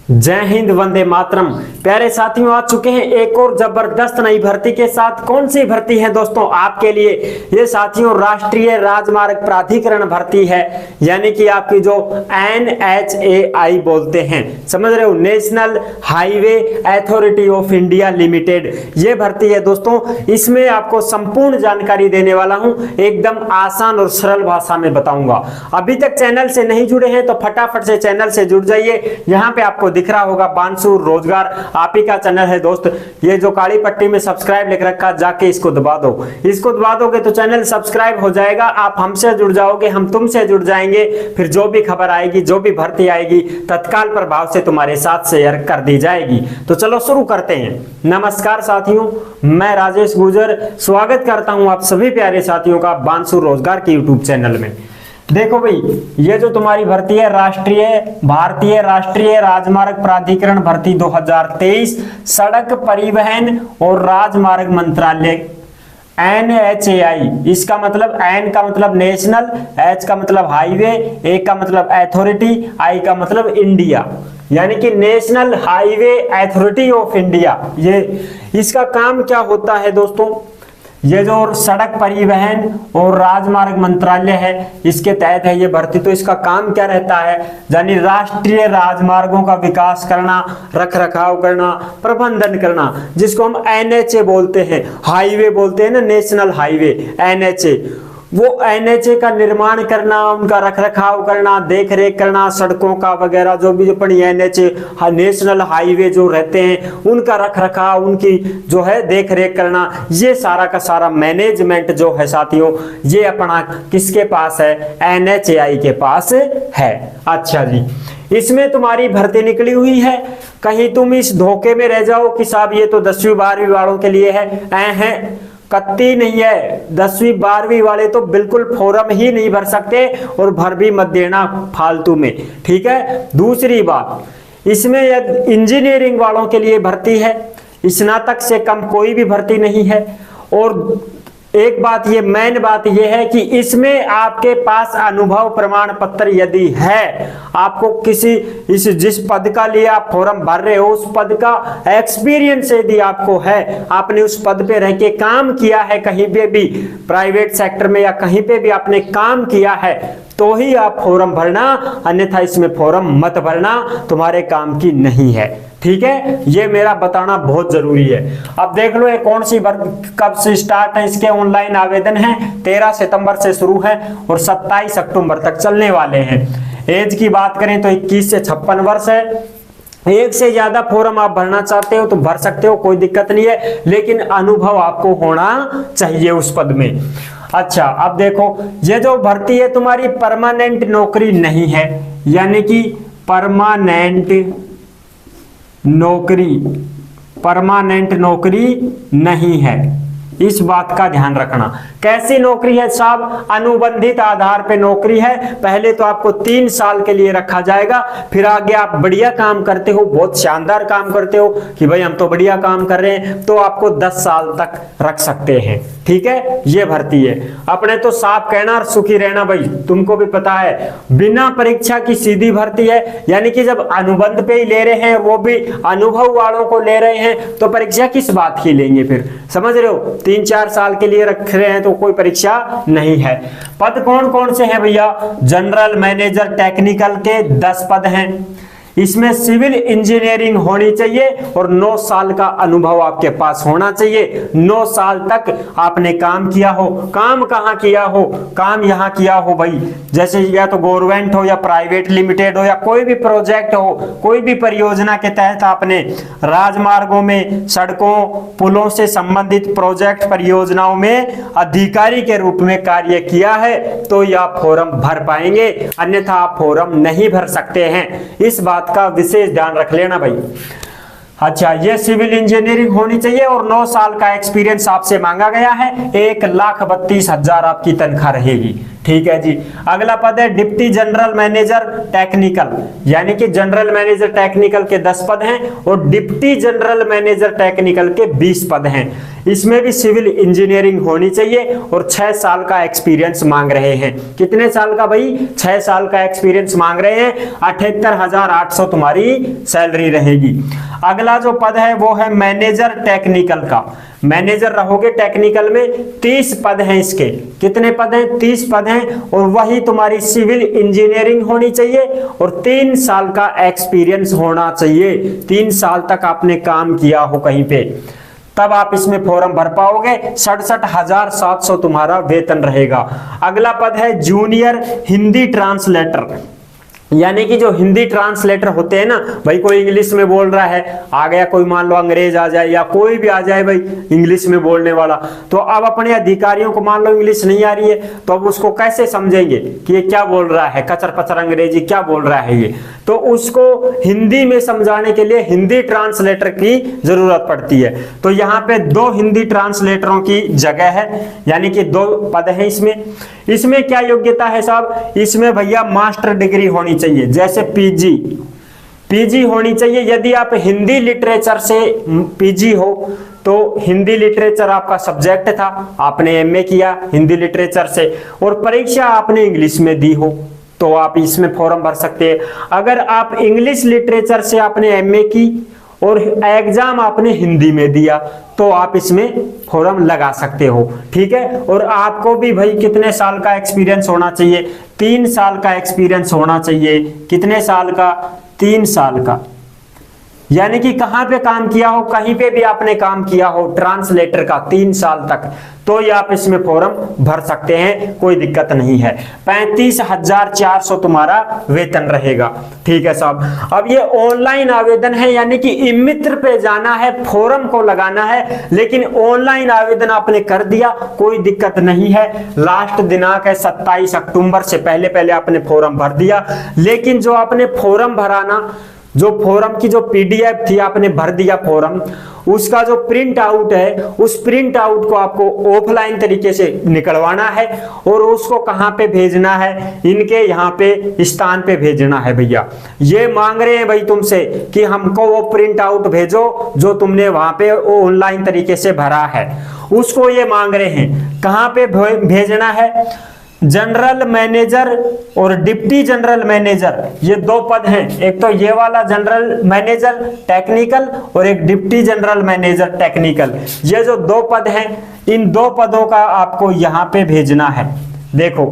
जय हिंद, वंदे मातरम। प्यारे साथियों, आ चुके हैं एक और जबरदस्त नई भर्ती के साथ। कौन सी भर्ती है दोस्तों आपके लिए? ये साथियों राष्ट्रीय राजमार्ग प्राधिकरण भर्ती है, यानी कि आपकी जो NHAI बोलते हैं, समझ रहे हो, national highway authority of India limited. ये भर्ती है दोस्तों। इसमें आपको संपूर्ण जानकारी देने वाला हूं, एकदम आसान और सरल भाषा में बताऊंगा। अभी तक चैनल से नहीं जुड़े हैं तो फटाफट से चैनल से जुड़ जाइए। यहाँ पे आपको दिख रहा होगा बांसुर रोजगार, आप ही का चैनल है दोस्त। ये जो काली पट्टी में सब्सक्राइब लिख रखा, जाके इसको दबा दो। इसको दबा दोगे तो चैनल सब्सक्राइब हो जाएगा, आप हमसे जुड़ जाओगे, हम तुमसे जुड़ जाएंगे। फिर जो भी खबर आएगी, जो भी भर्ती आएगी, तत्काल प्रभाव से तुम्हारे साथ शेयर कर दी जाएगी। तो चलो शुरू करते हैं। नमस्कार साथियों, मैं राजेश गुजर स्वागत करता हूं आप सभी प्यारे साथियों का बांसुर रोजगार के यूट्यूब चैनल में। देखो भाई, ये जो तुम्हारी भर्ती है भारतीय राष्ट्रीय राजमार्ग प्राधिकरण भर्ती 2023, सड़क परिवहन और राजमार्ग मंत्रालय NHAI। इसका मतलब N का मतलब नेशनल, H का मतलब हाईवे, A का मतलब अथॉरिटी, I का मतलब इंडिया, यानी कि national highway authority of India. ये इसका काम क्या होता है दोस्तों? ये जो सड़क परिवहन और राजमार्ग मंत्रालय है, इसके तहत है ये भर्ती। तो इसका काम क्या रहता है? यानी राष्ट्रीय राजमार्गों का विकास करना, रख रखाव करना, प्रबंधन करना, जिसको हम NHA बोलते हैं, हाईवे बोलते हैं ना, नेशनल हाईवे NHA। वो NHA का निर्माण करना, उनका रख रखाव करना, देख रेख करना, सड़कों का वगैरह जो भी अपनी NHA नेशनल हाईवे जो रहते हैं, उनका रख रखाव, उनकी जो है देख रेख करना, ये सारा का सारा मैनेजमेंट जो है साथियों, ये अपना किसके पास है? NHAI के पास है। अच्छा जी, इसमें तुम्हारी भर्ती निकली हुई है। कहीं तुम इस धोखे में रह जाओ कि साहब ये तो 10वीं 12वीं वालों के लिए है, कत्ती नहीं है। 10वीं 12वीं वाले तो बिल्कुल फॉर्म ही नहीं भर सकते और भर भी मत देना फालतू में, ठीक है। दूसरी बात, इसमें इंजीनियरिंग वालों के लिए भर्ती है, स्नातक से कम कोई भी भर्ती नहीं है। और एक बात, ये मेन बात ये है कि इसमें आपके पास अनुभव प्रमाण पत्र यदि है, आपको जिस पद का लिए आप फॉर्म भर रहे हो, उस पद का एक्सपीरियंस यदि आपको है, आपने उस पद पे रह के काम किया है, कहीं पे भी प्राइवेट सेक्टर में या कहीं पे भी आपने काम किया है, तो ही आप फॉर्म भरना, अन्यथा इसमें फॉर्म मत भरना, तुम्हारे काम की नहीं है, ठीक है। ये मेरा बताना बहुत जरूरी है। अब देख लो ये कौन सी कब से स्टार्ट है, इसके ऑनलाइन आवेदन है 13 सितंबर से शुरू है और 27 अक्टूबर तक चलने वाले हैं। एज की बात करें तो 21 से 56 वर्ष है। एक से ज्यादा फॉर्म आप भरना चाहते हो तो भर सकते हो, कोई दिक्कत नहीं है, लेकिन अनुभव आपको होना चाहिए उस पद में। अच्छा, अब देखो, ये जो भर्ती है तुम्हारी परमानेंट नौकरी नहीं है, यानी कि परमानेंट नौकरी नहीं है, इस बात का ध्यान रखना। कैसी नौकरी है साहब? अनुबंधित आधार पे नौकरी है। पहले तो आपको 3 साल के लिए रखा जाएगा, फिर आगे आप बढ़िया काम करते हो, बहुत शानदार काम करते हो कि भाई हम तो बढ़िया काम कर रहे हैं, तो आपको 10 साल तक रख सकते हैं, ठीक है। ये भर्ती है। अपने तो साफ कहना और सुखी रहना भाई, तुमको भी पता है, बिना परीक्षा की सीधी भर्ती है, यानी कि जब अनुबंध पे ही ले रहे हैं, वो भी अनुभव वालों को ले रहे हैं, तो परीक्षा किस बात की लेंगे फिर? समझ रहे हो, 3-4 साल के लिए रख रहे हैं तो कोई परीक्षा नहीं है। पद कौन कौन से हैं भैया? जनरल मैनेजर टेक्निकल के 10 पद हैं। इसमें सिविल इंजीनियरिंग होनी चाहिए और 9 साल का अनुभव आपके पास होना चाहिए। 9 साल तक आपने काम किया हो। काम कहाँ किया हो? काम यहाँ किया हो भाई, जैसे या तो गवर्नमेंट हो या प्राइवेट लिमिटेड हो या कोई भी प्रोजेक्ट हो, कोई भी परियोजना के तहत आपने राजमार्गों में, सड़कों, पुलों से संबंधित प्रोजेक्ट परियोजनाओं में अधिकारी के रूप में कार्य किया है, तो ये आप फॉर्म भर पाएंगे, अन्यथा आप फॉर्म नहीं भर सकते हैं। इस बात का विशेष ध्यान रख लेना भाई। अच्छा, ये सिविल इंजीनियरिंग होनी चाहिए और 9 साल का एक्सपीरियंस आपसे मांगा गया है। 1,32,000 आपकी तनख्वाह रहेगी, ठीक है जी। अगला पद है डिप्टी जनरल मैनेजर टेक्निकल, यानी कि जनरल मैनेजर टेक्निकल के 10 पद हैं और डिप्टी जनरल मैनेजर टेक्निकल के 20 पद हैं। इसमें भी सिविल इंजीनियरिंग होनी चाहिए और 6 साल का एक्सपीरियंस मांग रहे हैं। कितने साल का भाई? 6 साल का एक्सपीरियंस मांग रहे हैं। 78,800 तुम्हारी सैलरी रहेगी। अगला जो पद है वो है मैनेजर टेक्निकल का। मैनेजर रहोगे टेक्निकल में, 30 पद हैं इसके। कितने पद हैं? 30 पद हैं और वही तुम्हारी सिविल इंजीनियरिंग होनी चाहिए और 3 साल का एक्सपीरियंस होना चाहिए। 3 साल तक आपने काम किया हो कहीं पे, तब आप इसमें फॉर्म भर पाओगे। 67,700 तुम्हारा वेतन रहेगा। अगला पद है जूनियर हिंदी ट्रांसलेटर, यानी कि जो हिंदी ट्रांसलेटर होते हैं ना भाई, कोई इंग्लिश में बोल रहा है, आ गया कोई मान लो अंग्रेज आ जाए या कोई भी आ जाए भाई इंग्लिश में बोलने वाला, तो अब अपने अधिकारियों को मान लो इंग्लिश नहीं आ रही है, तो अब उसको कैसे समझेंगे कि ये क्या बोल रहा है, कचर पचर अंग्रेजी क्या बोल रहा है ये, तो उसको हिंदी में समझाने के लिए हिंदी ट्रांसलेटर की जरूरत पड़ती है। तो यहाँ पे 2 हिंदी ट्रांसलेटरों की जगह है, यानी कि 2 पद हैं इसमें। इसमें क्या योग्यता है साहब? इसमें भैया मास्टर डिग्री होनी चाहिए, जैसे पीजी होनी चाहिए। यदि आप हिंदी लिटरेचर से पीजी हो तो हिंदी लिटरेचर आपका सब्जेक्ट था, आपने एमए किया हिंदी लिटरेचर से और परीक्षा आपने इंग्लिश में दी हो, तो आप इसमें फॉर्म भर सकते हैं। अगर आप इंग्लिश लिटरेचर से आपने एमए की और एग्जाम आपने हिंदी में दिया तो आप इसमें फॉर्म लगा सकते हो, ठीक है। और आपको भी भाई कितने साल का एक्सपीरियंस होना चाहिए? 3 साल का एक्सपीरियंस होना चाहिए। कितने साल का? 3 साल का। यानी कि कहां पे काम किया हो, कहीं पे भी आपने काम किया हो ट्रांसलेटर का 3 साल तक, तो ये आप इसमें फॉर्म भर सकते हैं, कोई दिक्कत नहीं है। 35,400 तुम्हारा वेतन रहेगा, ठीक है साहब। अब ये ऑनलाइन आवेदन है, यानी कि ई-मित्र पे जाना है, फॉर्म को लगाना है, लेकिन ऑनलाइन आवेदन आपने कर दिया कोई दिक्कत नहीं है। लास्ट दिनांक है 27 अक्टूबर से पहले आपने फॉर्म भर दिया, लेकिन जो आपने फॉर्म भराना, जो फॉर्म की जो पीडीएफ थी आपने भर दिया फॉर्म, उसका जो प्रिंट आउट है उस प्रिंट आउट को आपको ऑफलाइन तरीके से निकलवाना है और उसको कहां पे भेजना है? इनके यहाँ पे स्थान पे भेजना है भैया। ये मांग रहे हैं भाई तुमसे कि हमको वो प्रिंट आउट भेजो जो तुमने वहां पे ऑनलाइन तरीके से भरा है, उसको ये मांग रहे हैं। कहां पे भेजना है? जनरल मैनेजर और डिप्टी जनरल मैनेजर, ये 2 पद हैं। एक तो ये वाला जनरल मैनेजर टेक्निकल और एक डिप्टी जनरल मैनेजर टेक्निकल। ये जो 2 पद हैं, इन 2 पदों का आपको यहाँ पे भेजना है। देखो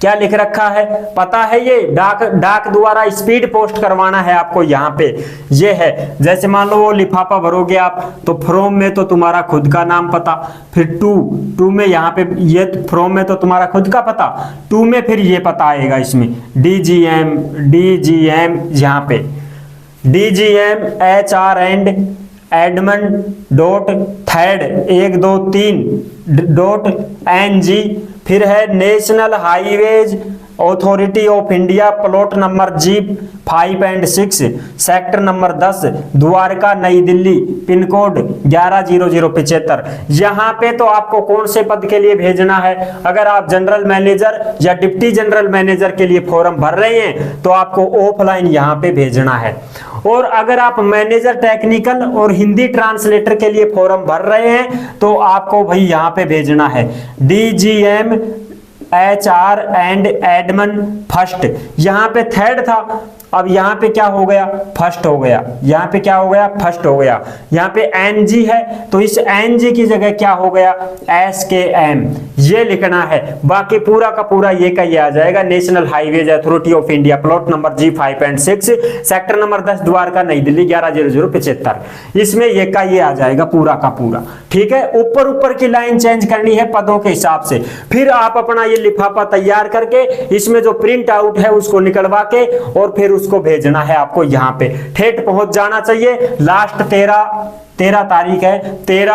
क्या लिख रखा है, पता है? ये डाक द्वारा स्पीड पोस्ट करवाना है आपको। यहाँ पे ये है, जैसे मान लो वो लिफाफा भरोगे आप, तो फ्रॉम में तो तुम्हारा खुद का नाम पता, फिर टू में यहाँ पे ये फ्रॉम में तो तुम्हारा खुद का पता, टू में फिर ये पता आएगा इसमें डीजीएम यहाँ पे DGM HR and Edmund dot third 123.NG, फिर है national highways authority of India, plot number G5 and 6, sector number 10, Dwarka नई दिल्ली, पिन कोड 110075। यहाँ पे तो आपको कौन से पद के लिए भेजना है? अगर आप जनरल मैनेजर या डिप्टी जनरल मैनेजर के लिए फॉर्म भर रहे हैं तो आपको ऑफलाइन यहाँ पे भेजना है। और अगर आप मैनेजर टेक्निकल और हिंदी ट्रांसलेटर के लिए फॉर्म भर रहे हैं तो आपको भाई यहाँ पे भेजना है DGM HR and Edmund first. यहाँ पे थर्ड था, अब यहाँ पे क्या हो गया? फर्स्ट हो गया। यहाँ पे क्या हो गया? फर्स्ट हो गया। यहाँ पे NG है तो इस NG की जगह क्या हो गया? SKM, ये लिखना है। बाकी पूरा का पूरा ये का ये आ जाएगा, national highways authority of India, plot number G5 and 6, sector number 10, Dwarka नई दिल्ली 110075। इसमें ये का ये आ जाएगा पूरा का पूरा, ठीक है। ऊपर की लाइन चेंज करनी है पदों के हिसाब से। फिर आप अपना ये लिफाफा तैयार करके इसमें जो प्रिंट आउट है उसको निकलवा के और फिर उसको भेजना है आपको। यहाँ पे ठेठ पहुंच जाना चाहिए। लास्ट 13 तारीख है, 13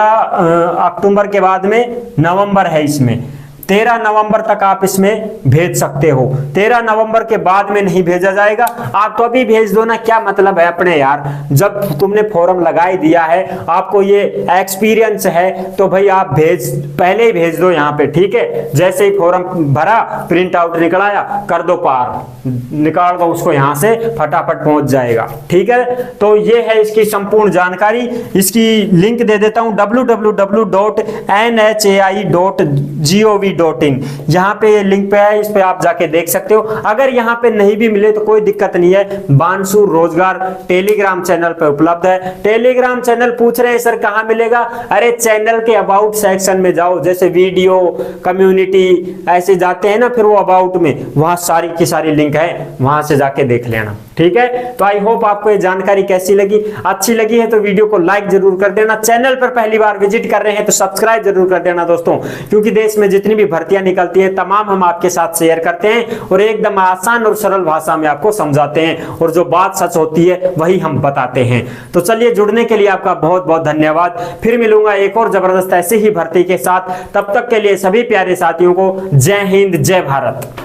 अक्टूबर के बाद में नवंबर है, इसमें 13 नवंबर तक आप इसमें भेज सकते हो। 13 नवंबर के बाद में नहीं भेजा जाएगा। आप तो अभी भेज दो ना, क्या मतलब है अपने यार, जब तुमने फॉर्म लगा ही दिया है, आपको ये एक्सपीरियंस है, तो भाई आप पहले ही भेज दो यहाँ पे, ठीक है। जैसे ही फॉर्म भरा, प्रिंट आउट निकलाया, कर दो पार, निकाल दो उसको यहाँ से, फटाफट पहुंच जाएगा, ठीक है। तो ये है इसकी संपूर्ण जानकारी। इसकी लिंक दे देता हूं, www.nhai.gov.in, यहाँ पे ये लिंक पे है, इस पे आप जाके देख सकते हो। अगर यहाँ पे नहीं भी मिले तो कोई दिक्कत नहीं है, बांसुर रोजगार टेलीग्राम चैनल पे उपलब्ध है। टेलीग्राम चैनल पूछ रहे हैं सर कहाँ मिलेगा? अरे चैनल के अबाउट सेक्शन में जाओ, जैसे वीडियो, कम्युनिटी, ऐसे जाते हैं ना, फिर वो अबाउट में, वहां सारी की सारी लिंक है, वहां से जाके देख लेना, ठीक है। तो आई होप आपको ये जानकारी कैसी लगी, अच्छी लगी है तो वीडियो को लाइक जरूर कर देना। चैनल पर पहली बार विजिट कर रहे हैं तो सब्सक्राइब जरूर कर देना दोस्तों, क्योंकि देश में जितनी भी भर्तियां निकलती हैं तमाम हम आपके साथ शेयर करते हैं और एकदम आसान और सरल भाषा में आपको समझाते हैं, और जो बात सच होती है वही हम बताते हैं। तो चलिए, जुड़ने के लिए आपका बहुत बहुत धन्यवाद। फिर मिलूंगा एक और जबरदस्त ऐसे ही भर्ती के साथ। तब तक के लिए सभी प्यारे साथियों को जय हिंद, जय भारत।